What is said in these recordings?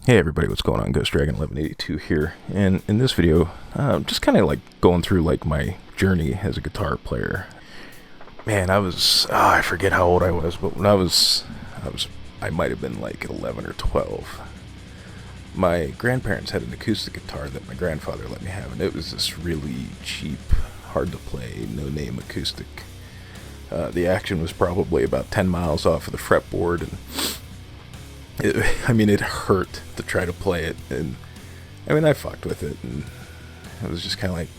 Hey everybody, what's going on? Ghost Dragon 1182 here, and in this video, just kind of like going through like my journey as a guitar player. Man, I forget how old I was, but when I might have been like 11 or 12. My grandparents had an acoustic guitar that my grandfather let me have, and it was this really cheap, hard to play, no-name acoustic. The action was probably about 10 miles off of the fretboard, and it hurt to try to play it, and I fucked with it, and it was just kind of like,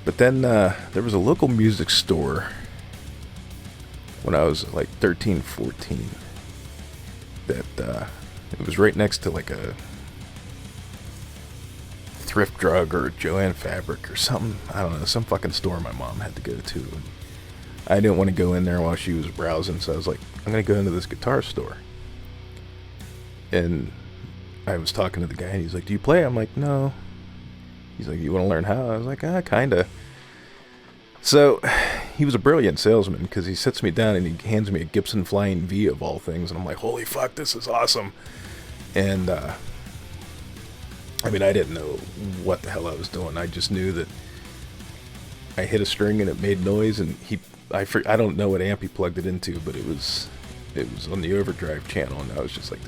But then there was a local music store when I was like 13, 14 that it was right next to like a Thrift Drug or Joanne Fabric or something. I don't know, some fucking store my mom had to go to. And I didn't want to go in there while she was browsing, so I was like, I'm going to go into this guitar store. And I was talking to the guy, and he's like, do you play? I'm like, no. He's like, you want to learn how? I was like, kinda. So he was a brilliant salesman, because he sits me down and he hands me a Gibson Flying V of all things, and I'm like, holy fuck, this is awesome. And I didn't know what the hell I was doing. I just knew that I hit a string and it made noise, and I don't know what amp he plugged it into, but it was on the overdrive channel, and I was just like,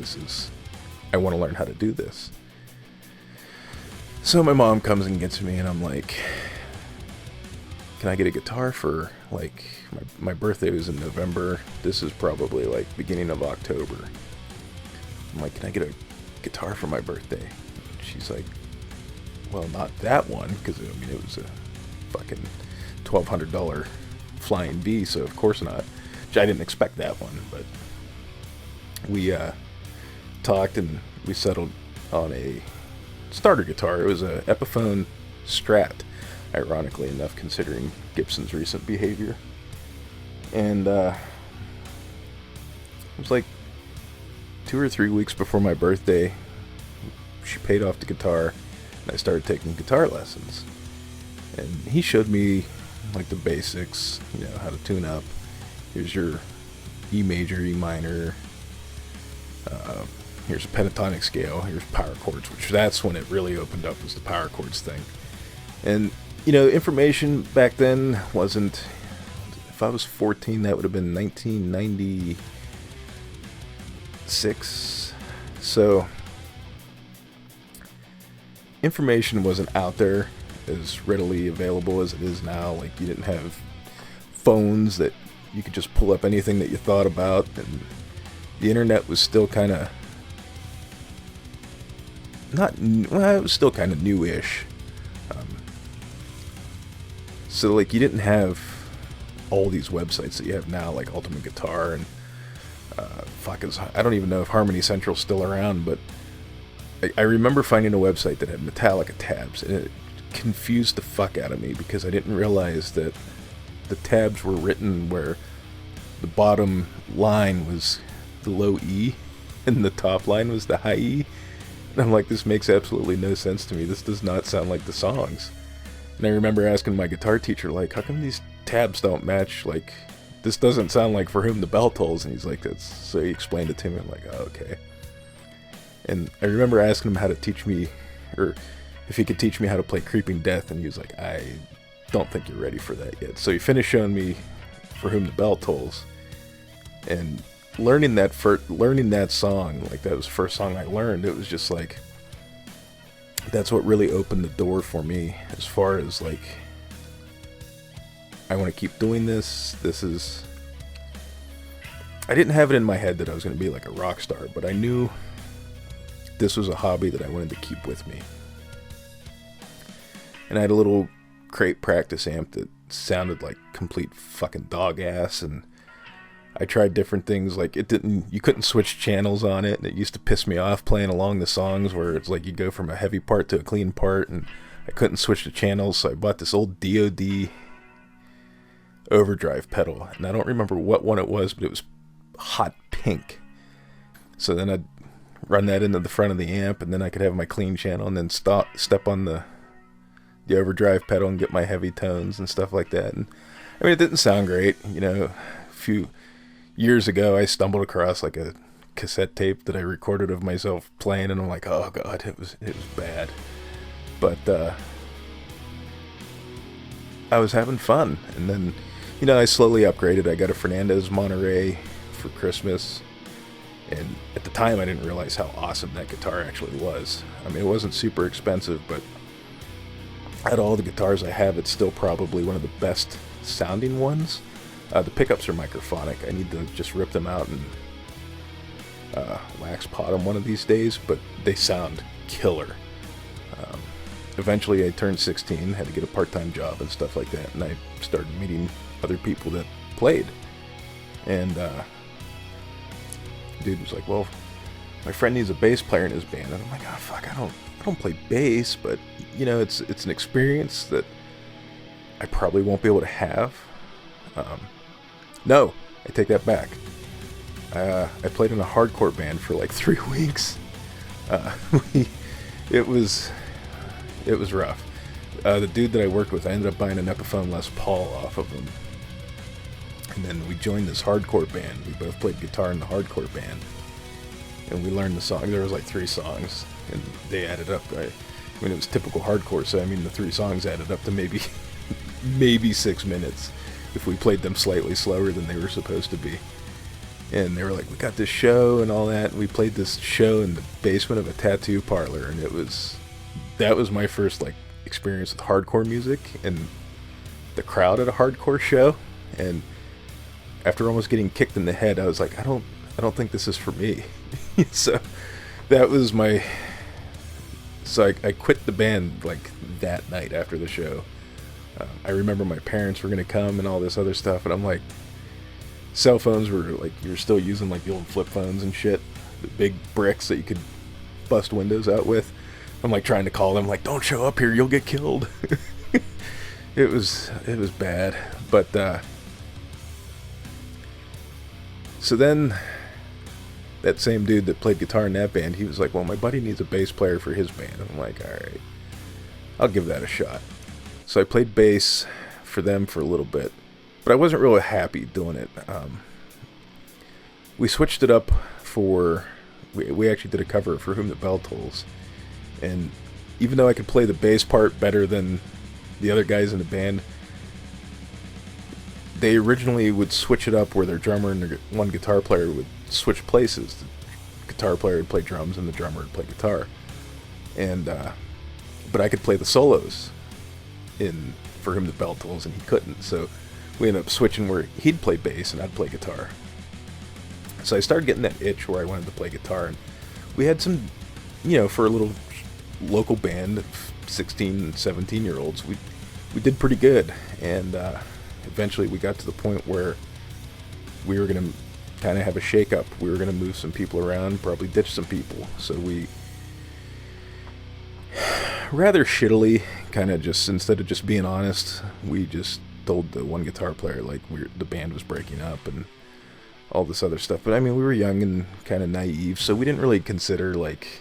I want to learn how to do this. So my mom comes and gets me, and I'm like, can I get a guitar for, like, my birthday was in November. This is probably like beginning of October. I'm like, can I get a guitar for my birthday? She's like, well, not that one, because it was a fucking $1,200 Flying V, so of course not. Which I didn't expect that one, but we talked and we settled on a starter guitar. It was a Epiphone Strat, ironically enough, considering Gibson's recent behavior. And it was like 2 or 3 weeks before my birthday. She paid off the guitar, and I started taking guitar lessons. And he showed me like the basics, how to tune up. Here's your E major, E minor. Here's a pentatonic scale. Here's power chords, which that's when it really opened up, was the power chords thing. And information back then wasn't. If I was 14, that would have been 1996. So information wasn't out there as readily available as it is now. Like, you didn't have phones that you could just pull up anything that you thought about, and the internet was still kind of it was still kind of newish. So like, you didn't have all these websites that you have now, like Ultimate Guitar and I don't even know if Harmony Central's still around, but I remember finding a website that had Metallica tabs, and it confused the fuck out of me, because I didn't realize that the tabs were written where the bottom line was the low E and the top line was the high E. And I'm like, this makes absolutely no sense to me. This does not sound like the songs. And I remember asking my guitar teacher, like, how come these tabs don't match? Like, this doesn't sound like For Whom the Bell Tolls. And he's like, so he explained it to me. I'm like, oh, okay. And I remember asking him how to teach me, or if he could teach me how to play Creeping Death, and he was like, I don't think you're ready for that yet. So he finished showing me For Whom the Bell Tolls, and learning that song, like, that was the first song I learned. It was just like, that's what really opened the door for me, as far as like, I want to keep doing this. I didn't have it in my head that I was going to be like a rock star, but I knew this was a hobby that I wanted to keep with me. And I had a little crate practice amp that sounded like complete fucking dog ass, and I tried different things. Like, you couldn't switch channels on it, and it used to piss me off playing along the songs where it's like you go from a heavy part to a clean part, and I couldn't switch the channels, so I bought this old DoD overdrive pedal, and I don't remember what one it was, but it was hot pink. So then I'd run that into the front of the amp, and then I could have my clean channel, and then step on the overdrive pedal and get my heavy tones and stuff like that. And it didn't sound great. A few years ago, I stumbled across like a cassette tape that I recorded of myself playing, and I'm like, oh god, it was bad. But I was having fun, and then, you know, I slowly upgraded. I got a Fernandez Monterey for Christmas, and at the time I didn't realize how awesome that guitar actually was. I mean, it wasn't super expensive, but out of all the guitars I have, it's still probably one of the best sounding ones. The pickups are microphonic. I need to just rip them out and wax pot them one of these days, but they sound killer. Eventually I turned 16, had to get a part-time job and stuff like that, and I started meeting other people that played. And dude was like, well, my friend needs a bass player in his band. And I'm like, oh fuck, I don't play bass, but you know, it's an experience that I probably won't be able to have. No, I take that back. I played in a hardcore band for like 3 weeks. It was rough. The dude that I worked with, I ended up buying an Epiphone Les Paul off of him. And then we joined this hardcore band. We both played guitar in the hardcore band. And we learned the song. There was like 3 songs. And they added up. I mean, it was typical hardcore, so I mean, the 3 songs added up to maybe 6 minutes if we played them slightly slower than they were supposed to be. And they were like, we got this show and all that. And we played this show in the basement of a tattoo parlor. And that was my first like experience with hardcore music and the crowd at a hardcore show. And after almost getting kicked in the head, I was like, I don't think this is for me. So that was I quit the band like that night after the show. I remember my parents were going to come and all this other stuff, and I'm like, cell phones were like, you're still using like the old flip phones and shit, the big bricks that you could bust windows out with. I'm like trying to call them, like, don't show up here, you'll get killed. It was bad. But so then that same dude that played guitar in that band, he was like, well, my buddy needs a bass player for his band. I'm like, alright, I'll give that a shot. So I played bass for them for a little bit, but I wasn't really happy doing it. We switched it up we actually did a cover For Whom the Bell Tolls, and even though I could play the bass part better than the other guys in the band, they originally would switch it up where their drummer and their one guitar player would switch places. The guitar player would play drums and the drummer would play guitar. And but I could play the solos in For Whom the Bell Tolls, and he couldn't. So we ended up switching where he'd play bass and I'd play guitar. So I started getting that itch where I wanted to play guitar, and we had some, you know, for a little local band of 16 and 17 year olds, we did pretty good. And eventually we got to the point where we were going to kind of have a shake-up. We were going to move some people around, probably ditch some people. So we rather shittily, kind of just, instead of just being honest, we just told the one guitar player like the band was breaking up and all this other stuff. But I mean, we were young and kind of naive, so we didn't really consider, like,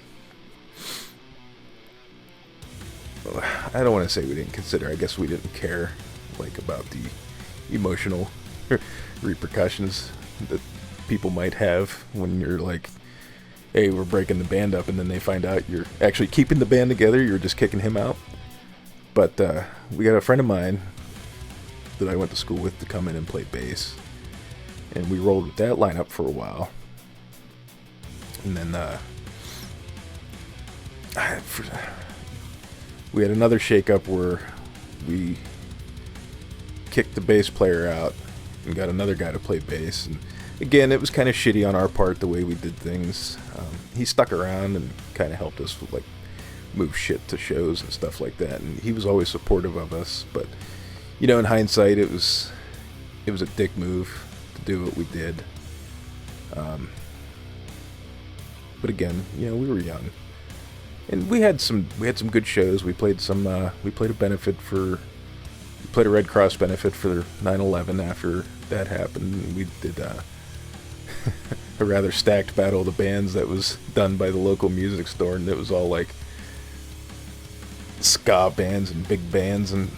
I don't want to say we didn't consider, I guess we didn't care, like, about the emotional repercussions that people might have when you're like, hey, we're breaking the band up, and then they find out you're actually keeping the band together, you're just kicking him out. But we got a friend of mine that I went to school with to come in and play bass, and we rolled with that lineup for a while. And then we had another shake-up where we kicked the bass player out and got another guy to play bass. And again, it was kind of shitty on our part the way we did things. He stuck around and kind of helped us with, like, move shit to shows and stuff like that, and he was always supportive of us. But you know, in hindsight, it was a dick move to do what we did. But again, you know, we were young, and we had some good shows. We played a Red Cross benefit for 9/11 after that happened. We did a rather stacked battle of the bands that was done by the local music store, and it was all like ska bands and big bands, and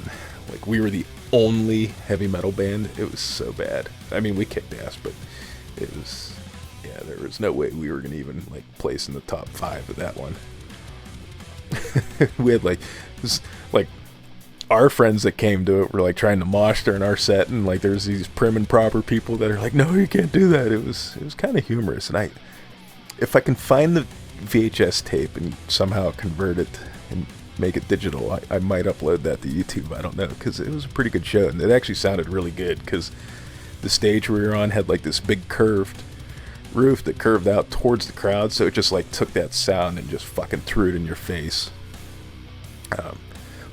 like we were the only heavy metal band. It was so bad. I mean, we kicked ass, but it was, yeah, Yeah, there was no way we were gonna even like place in the top 5 of that one. We had like this, like our friends that came to it were like trying to mosh during our set, and like there's these prim and proper people that are like, no, you can't do that. It was kind of humorous, and if I can find the VHS tape and somehow convert it and make it digital, I might upload that to YouTube. I don't know, because it was a pretty good show, and it actually sounded really good because the stage we were on had like this big curved roof that curved out towards the crowd, so it just like took that sound and just fucking threw it in your face.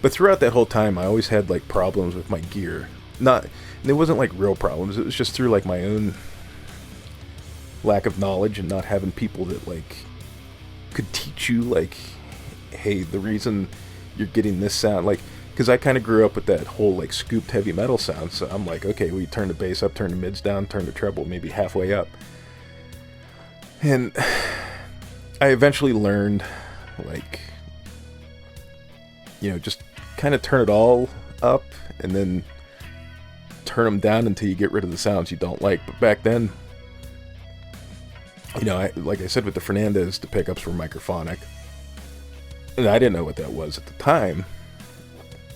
But throughout that whole time, I always had like problems with my gear. And it wasn't like real problems. It was just through like my own lack of knowledge and not having people that like could teach you like, hey, the reason you're getting this sound, like, because I kind of grew up with that whole like scooped heavy metal sound. So I'm like, okay, we turn the bass up, turn the mids down, turn the treble maybe halfway up. And I eventually learned, like, you know, just kind of turn it all up and then turn them down until you get rid of the sounds you don't like. But back then, you know, like I said with the Fernandez, the pickups were microphonic. And I didn't know what that was at the time.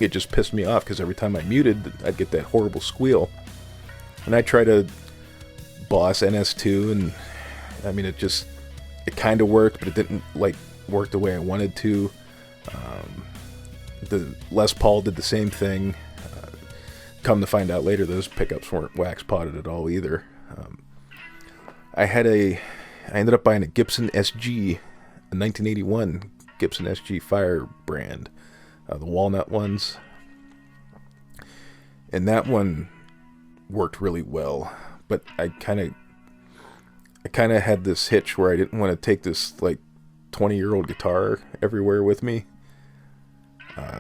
It just pissed me off because every time I muted, I'd get that horrible squeal. And I tried to Boss NS2, and I mean, it kind of worked, but it didn't like work the way I wanted to. The Les Paul did the same thing. Come to find out later, those pickups weren't wax potted at all either. I ended up buying a Gibson SG, a 1981 Gibson SG Fire brand, the walnut ones, and that one worked really well. But I kind of had this hitch where I didn't want to take this like 20-year-old guitar everywhere with me.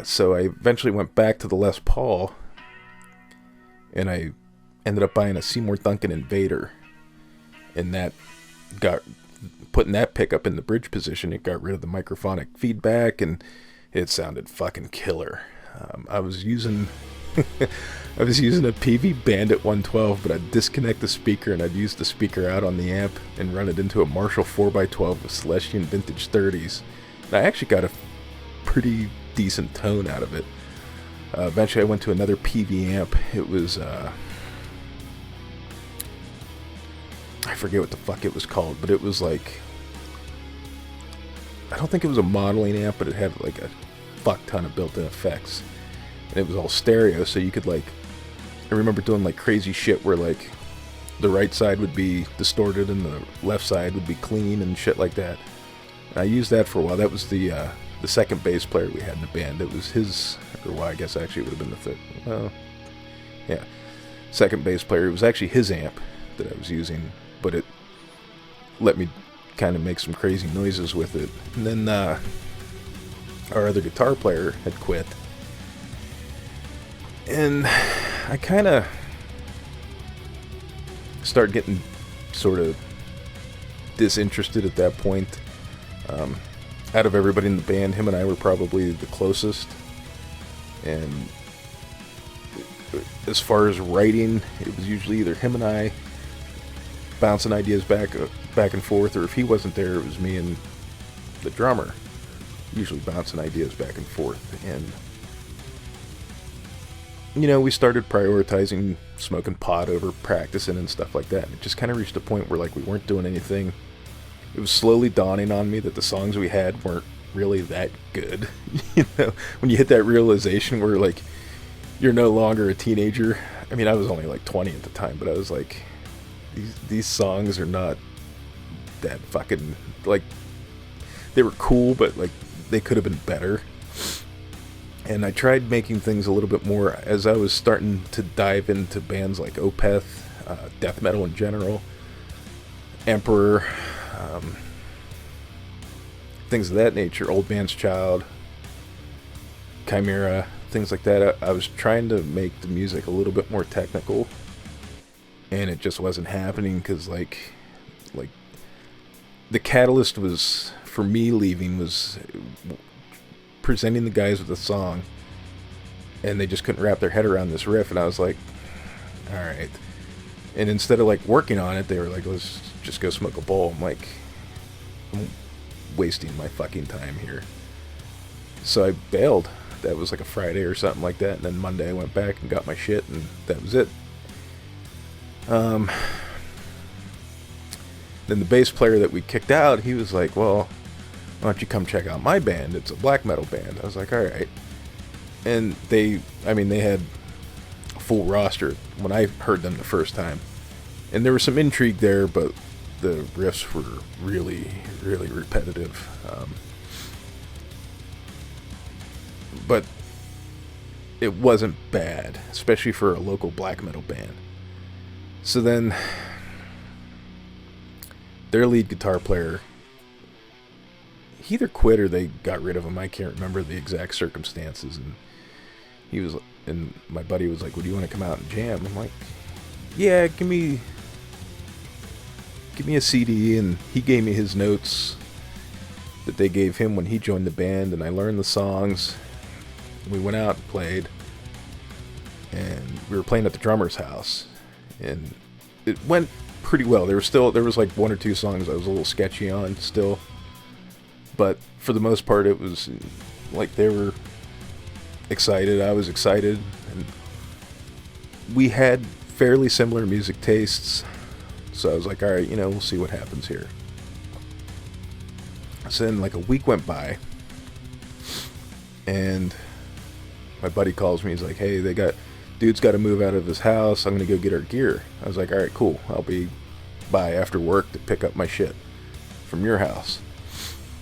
So I eventually went back to the Les Paul, and I ended up buying a Seymour Duncan Invader, and that got putting that pickup in the bridge position. It got rid of the microphonic feedback, and it sounded fucking killer. I was using a PV Bandit 112, but I'd disconnect the speaker and I'd use the speaker out on the amp and run it into a Marshall 4x12 with Celestion Vintage 30s. And I actually got a pretty decent tone out of it. Eventually I went to another PV amp. It was I forget what the fuck it was called, but it was like, I don't think it was a modeling amp, but it had like a fuck ton of built-in effects, and it was all stereo, so you could like, I remember doing like crazy shit where like the right side would be distorted and the left side would be clean and shit like that. And I used that for a while. That was the second bass player we had in the band. It was his, or well, I guess actually it would have been the third. Well, yeah, second bass player. It was actually his amp that I was using, but it let me kind of make some crazy noises with it. And then our other guitar player had quit, and I kind of started getting sort of disinterested at that point. Out of everybody in the band, him and I were probably the closest, and as far as writing, it was usually either him and I bouncing ideas back and forth, or if he wasn't there, it was me and the drummer usually bouncing ideas back and forth. And you know, we started prioritizing smoking pot over practicing and stuff like that. And it just kind of reached a point where like we weren't doing anything. It was slowly dawning on me that the songs we had weren't really that good. You know, when you hit that realization where like you're no longer a teenager. I mean, I was only like 20 at the time, but I was like, these songs are not that fucking, like, they were cool, but like they could have been better. And I tried making things a little bit more as I was starting to dive into bands like Opeth, death metal in general, Emperor, things of that nature, Old Man's Child, Chimera, things like that. I was trying to make the music a little bit more technical, and it just wasn't happening because like the catalyst was for me leaving was presenting the guys with a song, and they just couldn't wrap their head around this riff, and I was like, all right. And instead of like working on it, they were like, let's just go smoke a bowl. I'm like, I'm wasting my fucking time here. So I bailed. That was like a Friday or something like that. And then Monday I went back and got my shit, and that was it. Then the bass player that we kicked out, he was like, well, why don't you come check out my band? It's a black metal band. I was like, all right. And they had a full roster when I heard them the first time. And there was some intrigue there, but the riffs were really, really repetitive. But it wasn't bad, especially for a local black metal band. So then their lead guitar player, he either quit or they got rid of him. I can't remember the exact circumstances. And my buddy was like, well, do you want to come out and jam? I'm like, yeah, give me a CD. And he gave me his notes that they gave him when he joined the band, and I learned the songs. We went out and played, and we were playing at the drummer's house, and it went pretty well. There was like one or two songs I was a little sketchy on still, but for the most part it was like they were excited, I was excited, and we had fairly similar music tastes, so I was like, alright, we'll see what happens here. So then like a week went by, and my buddy calls me. He's like, hey, dude's got to move out of his house. I'm going to go get our gear. I was like, all right, cool. I'll be by after work to pick up my shit from your house.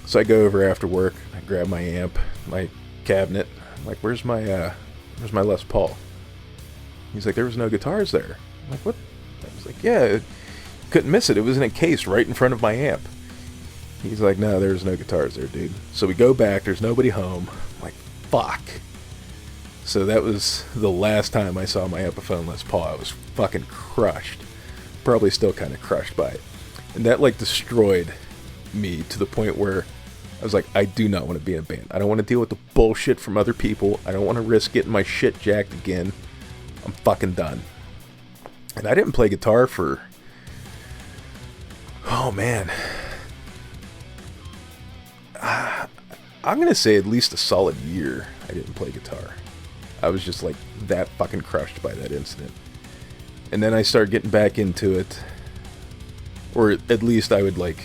So I go over after work. I grab my amp, my cabinet. I'm like, where's my Les Paul? He's like, there was no guitars there. I'm like, what? I was like, yeah, couldn't miss it. It was in a case right in front of my amp. He's like, no, there's no guitars there, dude. So we go back. There's nobody home. I'm like, fuck. So that was the last time I saw my Epiphone Les Paul. I was fucking crushed. Probably still kind of crushed by it. And that like destroyed me to the point where I was like, I do not want to be in a band. I don't want to deal with the bullshit from other people. I don't want to risk getting my shit jacked again. I'm fucking done. And I didn't play guitar for, oh man, I'm going to say at least a solid year I didn't play guitar. I was just like that fucking crushed by that incident. And then I started getting back into it. Or at least I would like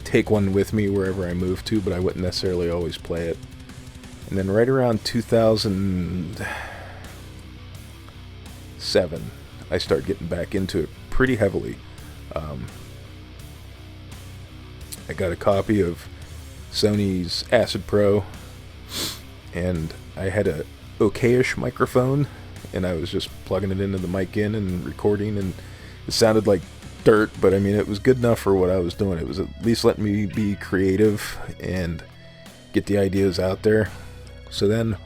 take one with me wherever I moved to, but I wouldn't necessarily always play it. And then right around 2007, I started getting back into it pretty heavily. I got a copy of Sony's Acid Pro, and I had a okayish microphone, and I was just plugging it into the mic in and recording, and it sounded like dirt, but I mean it was good enough for what I was doing. It was at least letting me be creative and get the ideas out there. So then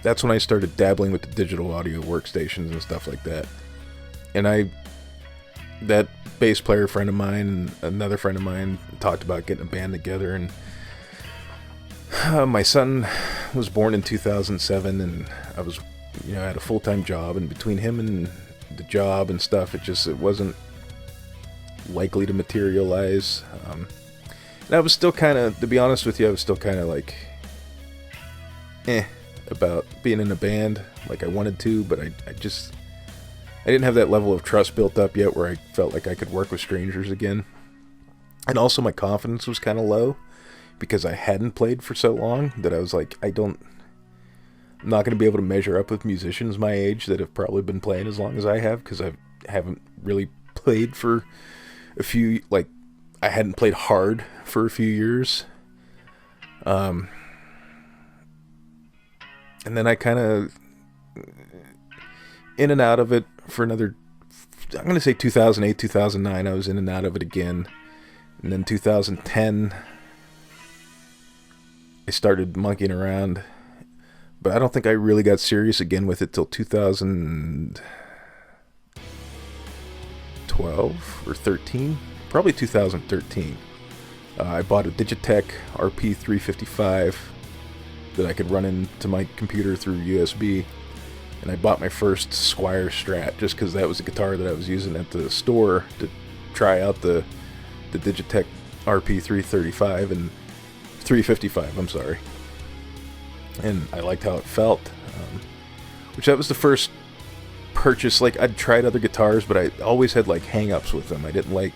that's when I started dabbling with the digital audio workstations and stuff like that. And that bass player friend of mine and another friend of mine talked about getting a band together, and my son was born in 2007, and I was, I had a full-time job, and between him and the job and stuff, it wasn't likely to materialize. And I was still kind of, to be honest with you, I was still kind of like, about being in a band like I wanted to, but I didn't have that level of trust built up yet where I felt like I could work with strangers again. And also my confidence was kind of low because I hadn't played for so long that I was like, I'm not going to be able to measure up with musicians my age that have probably been playing as long as I have, because I haven't really played for a few, like, I hadn't played hard for a few years. And then I kind of in and out of it for another, I'm going to say 2008, 2009, I was in and out of it again. And then 2010, I started monkeying around, but I don't think I really got serious again with it till 2012 or 13, probably 2013. I bought a Digitech RP355 that I could run into my computer through USB, and I bought my first Squier Strat just because that was the guitar that I was using at the store to try out the Digitech RP335 and 355. I'm sorry, and I liked how it felt. Which that was the first purchase. Like, I'd tried other guitars, but I always had like hang-ups with them. I didn't like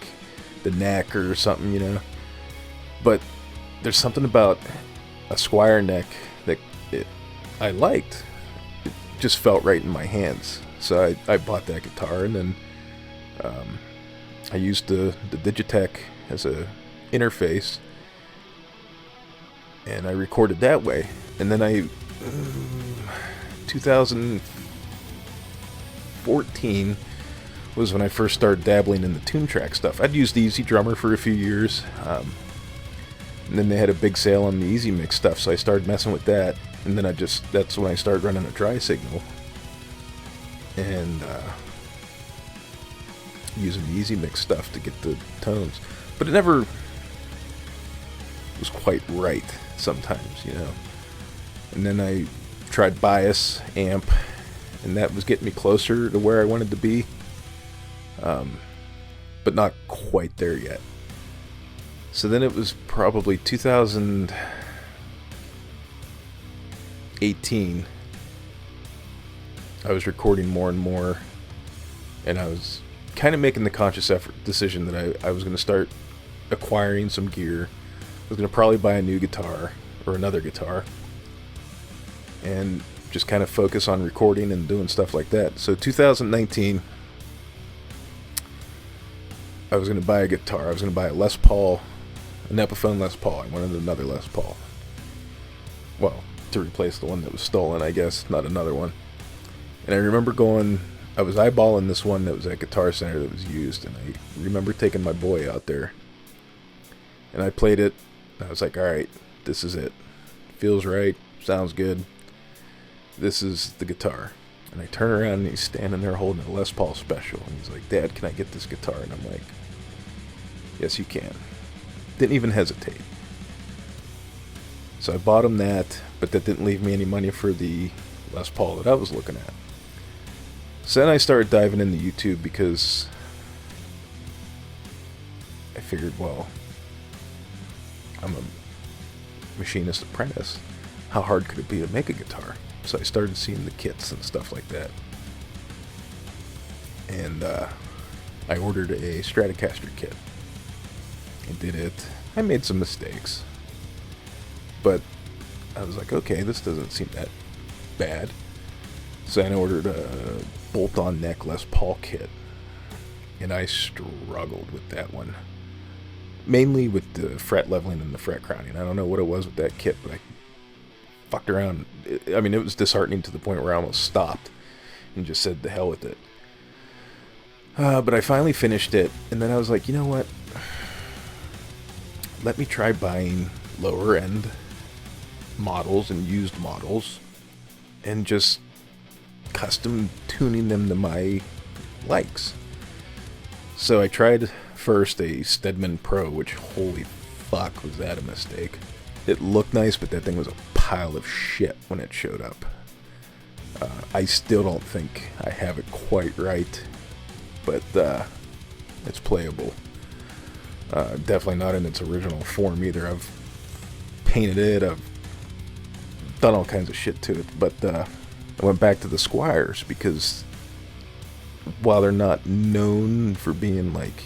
the neck or something, you know. But there's something about a Squier neck that I liked. It just felt right in my hands. So I bought that guitar, and then I used the Digitech as a interface, and I recorded that way. And then 2014 was when I first started dabbling in the Toontrack stuff. I'd used Easy Drummer for a few years, and then they had a big sale on the Easy Mix stuff, so I started messing with that. And then that's when I started running a dry signal and using the Easy Mix stuff to get the tones. But it never was quite right sometimes, you know. And then I tried Bias Amp, and that was getting me closer to where I wanted to be, but not quite there yet. So then it was probably 2018. I was recording more and more, and I was kind of making the conscious decision that I was going to start acquiring some gear. I was going to probably buy a new guitar or another guitar, and just kind of focus on recording and doing stuff like that. So 2019, I was going to buy a guitar. I was going to buy a Les Paul, an Epiphone Les Paul. I wanted another Les Paul. Well, to replace the one that was stolen, I guess, not another one. And I remember I was eyeballing this one that was at Guitar Center that was used, and I remember taking my boy out there, and I played it, and I was like, alright, this is it. Feels right, sounds good. This is the guitar. And I turn around, and he's standing there holding a Les Paul Special, and he's like, Dad, can I get this guitar? And I'm like, yes, you can. Didn't even hesitate. So I bought him that, but that didn't leave me any money for the Les Paul that I was looking at. So then I started diving into YouTube, because I figured, well, I'm a machinist apprentice. How hard could it be to make a guitar? So I started seeing the kits and stuff like that. And I ordered a Stratocaster kit. I did it. I made some mistakes, but I was like, okay, this doesn't seem that bad. So I ordered a bolt-on neck Les Paul kit, and I struggled with that one. Mainly with the fret leveling and the fret crowning. I don't know what it was with that kit, but I fucked around. I mean, it was disheartening to the point where I almost stopped and just said, the hell with it. But I finally finished it, and then I was like, you know what? Let me try buying lower-end models and used models and just custom tuning them to my likes. So I tried first a Stedman Pro, which, holy fuck, was that a mistake. It looked nice, but that thing was a pile of shit when it showed up. I still don't think I have it quite right, but it's playable. Definitely not in its original form either. I've painted it, I've done all kinds of shit to it, but I went back to the Squiers, because while they're not known for being like,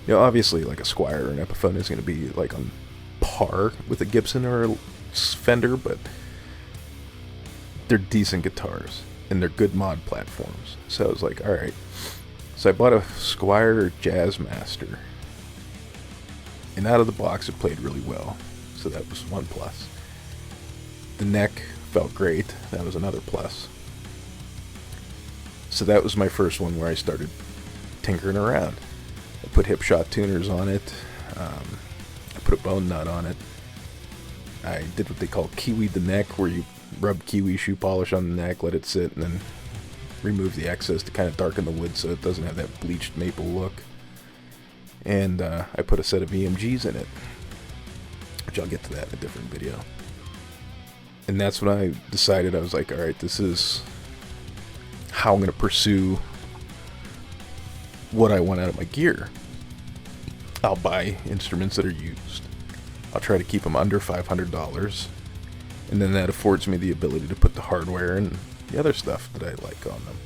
you know, obviously like a Squier or an Epiphone is going to be like on par with a Gibson or a Fender, but they're decent guitars and they're good mod platforms. So I was like, alright. So I bought a Squier Jazzmaster, and out of the box it played really well, so that was one plus. The neck felt great, that was another plus. So that was my first one where I started tinkering around. I put Hipshot tuners on it, I put a bone nut on it, I did what they call kiwi the neck, where you rub kiwi shoe polish on the neck, let it sit, and then remove the excess to kind of darken the wood so it doesn't have that bleached maple look. And I put a set of EMGs in it, which I'll get to that in a different video. And that's when I decided, I was like, alright, this is how I'm going to pursue what I want out of my gear. I'll buy instruments that are used. I'll try to keep them under $500, and then that affords me the ability to put the hardware and the other stuff that I like on them.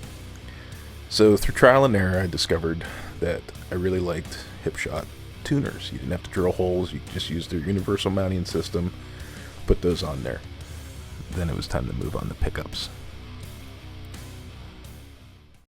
So through trial and error, I discovered that I really liked Hipshot tuners. You didn't have to drill holes, you could just use their universal mounting system, put those on there. Then it was time to move on to pickups.